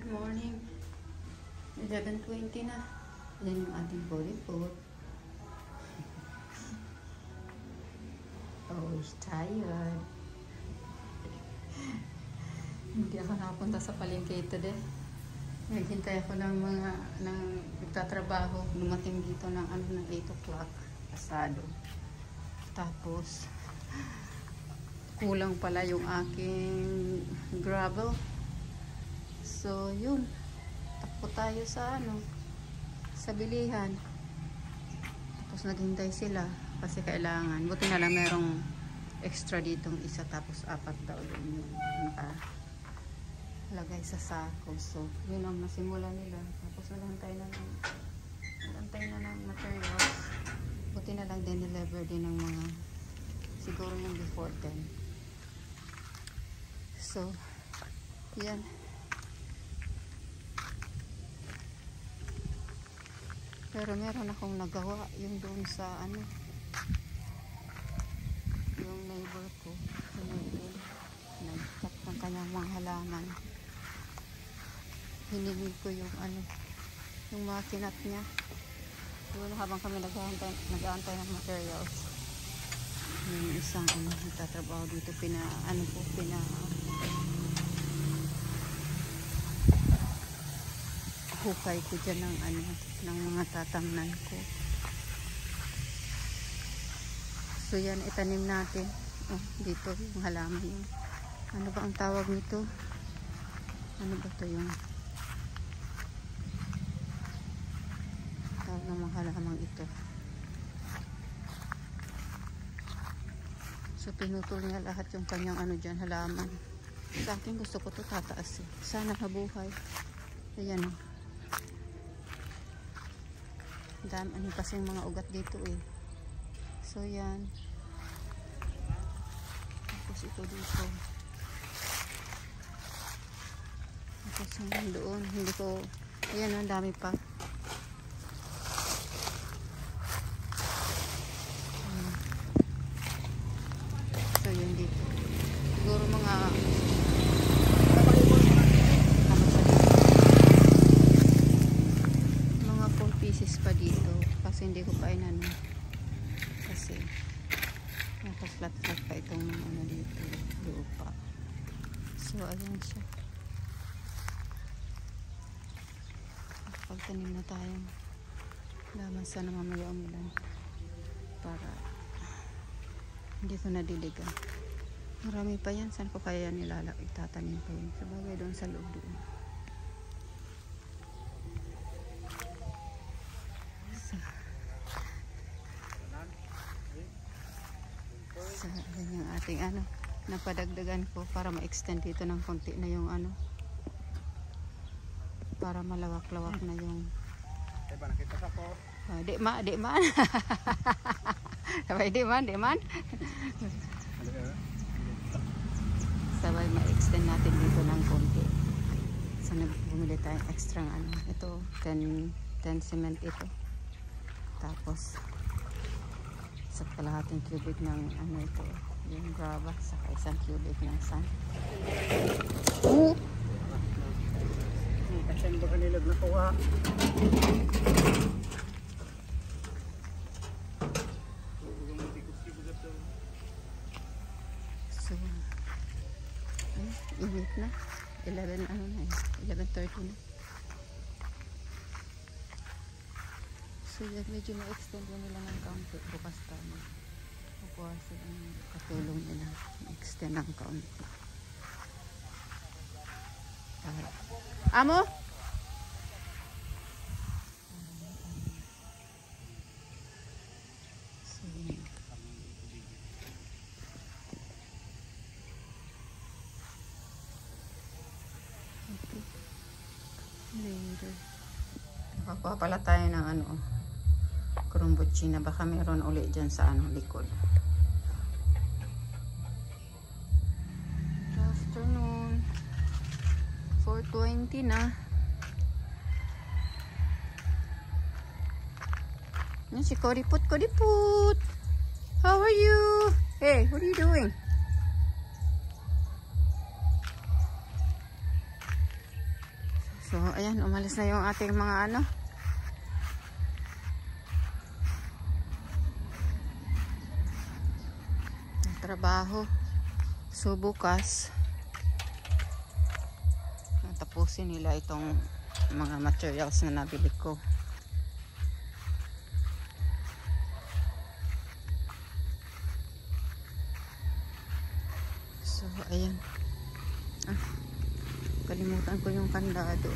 Morning. 11:20 na. Yan yung ating body food. Oh, he's tired. Hindi ako nakapunta sa palengke today. Naghintay ako ng mga nagtatrabaho. Dumating dito ng ng 8 o'clock. Pasado. Tapos kulang pala yung aking gravel. So, yun. Takbo tayo sa sa bilihan. Tapos naghintay sila kasi kailangan. Buti na lang merong extra ditong isa, tapos 4 daw yun yung lagay sa sako. So, yun ang nasimula nila. Tapos nagantay na ng materials. Buti na lang din deliver din ng mga siguro yung before 10. So, yan. Pero meron akong nagawa yung doon sa yung neighbor ko. Nagtak ng kanyang mga halaman. Hiningi ko yung yung mga kinat niya. Doon habang kami nag-aantay ng materials. Yung isang nagtatrabaho dito, hukay ko dyan ng mga tatamnan ko. So yan, itanim natin. Dito yung halaman yung ano ba ang tawag nito? Ano ba to yung tawag ng mga halamang ito? So pinutol niya lahat yung kanyang dyan, halaman. Sa akin gusto ko to tataas eh. Sana mabuhay. Ayan o. Dami kasing mga ugat dito eh. So yan. Tapos ito dito. Tapos hanggang doon. Hindi ko, ayan ang dami pa. So yun dito. Siguro mga pieces pa dito kasi hindi ko pa kasi nakaflat-flat pa itong dito lupa. So ayan siya. Pagtanim na tayo laman, sana mamaya umulan para hindi ko nadiligan. Marami pa yan, saan ko kaya itatanim pa yun? Sabagay doon sa loob doon. So, yan yung ating napadagdagan ko para ma-extend dito ng konti na yung para malawak-lawak na yung di man sabay di man sabay ma-extend natin dito ng konti. So bumili tayong extra ito 10 cement ito, tapos sa kalahating cubic ng ito, yung grava, saka isang cubic ng sand. Kasi ba kanilag na kuha? So, init na. 11:30 na. So, medyo ma-extend nila ng kaunti. Bukas tayo. Bukas ang katulong nila. Ma-extend ng kaunti. Amo? So, okay. Later. Nakakuha pala tayo ng kurumbutsina, baka meron ulit dyan sa likod. Good afternoon. 4:20 na. Yan si Kodiput. How are you? Hey, what are you doing? So, ayan, umalis na yung ating mga ano. Trabaho. So, bukas, tapusin nila itong mga materials na nabili ko. So, ayan. Kalimutan ko yung kandado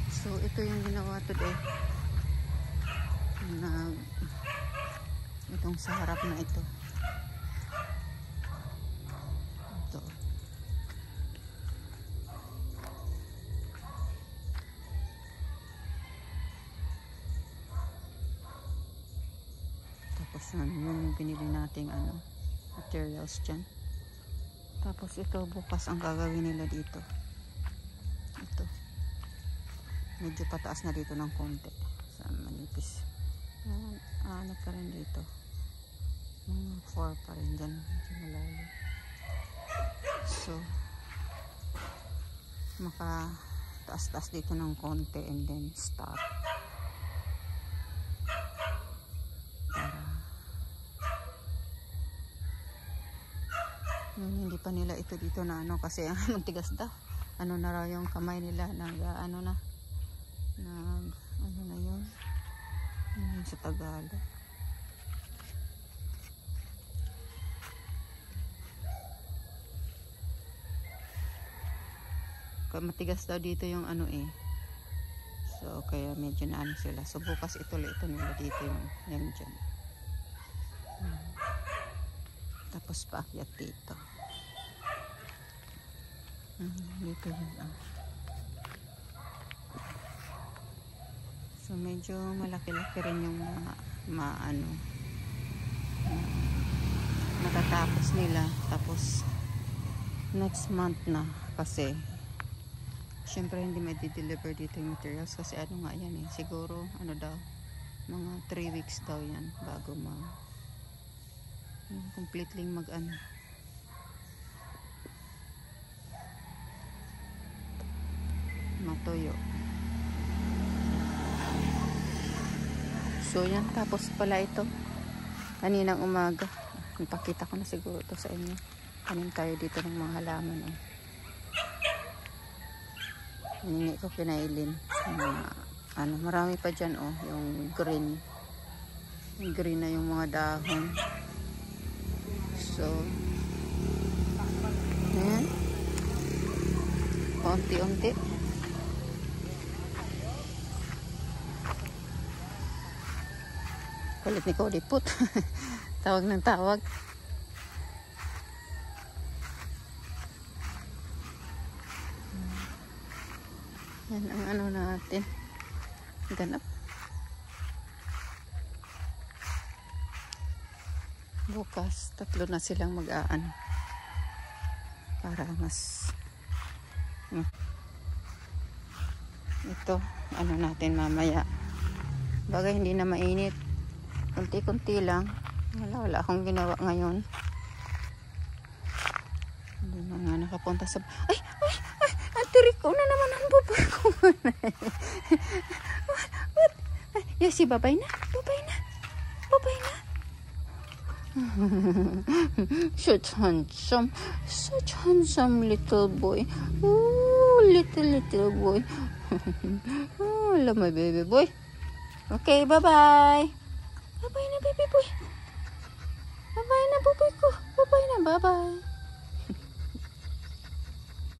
So, ito yung ginawa today. Itong sa harap na ito. Ito. Tapos yun yung binili nating materials dyan. Tapos ito bukas ang gagawin nila dito. Ito. Medyo pataas na dito ng konti. Sa manipis. Ano pa rin dito. 4 pa rin dyan. Medyo malayo. So, maka taas-taas dito ng konti and then stop. Hindi pa nila ito dito na kasi magtigas daw. Na raw yung kamay nila ano na yun sa Tagalog. Matigas daw dito yung so kaya medyo na sila. So bukas ito nila dito yung dyan. Tapos paakyat dito. Dito yun So medyo malaki-laki rin yung matatapos nila. Tapos next month na kasi syempre hindi may deliver dito yung materials kasi nga yan siguro daw mga 3 weeks daw yan bago completely matuyo. So yan, tapos pala ito kaninang umaga napakita ko na siguro ito sa inyo. Kanin tayo dito ng mga halaman hiningi ko kinailin marami pa dyan yung green na yung mga dahon. So ayan, paunti-unti kulit ni Kodiput. Tawag ng tawag. Yan ang natin ganap. Bukas 3 na silang mag-aano para mas ito natin mamaya bagay hindi na mainit, kunti-kunti lang. Wala akong ginawa ngayon. Hindi na nga nakapunta sa ay Ate Rico na naman ang bubay ko. What? Yes, babay na. Such handsome little boy. Oh, little boy. Oh, love my baby boy. Okay, bye-bye. Bye-bye na, baby boy. Bye-bye na, baby ko. Bye-bye na, bye-bye.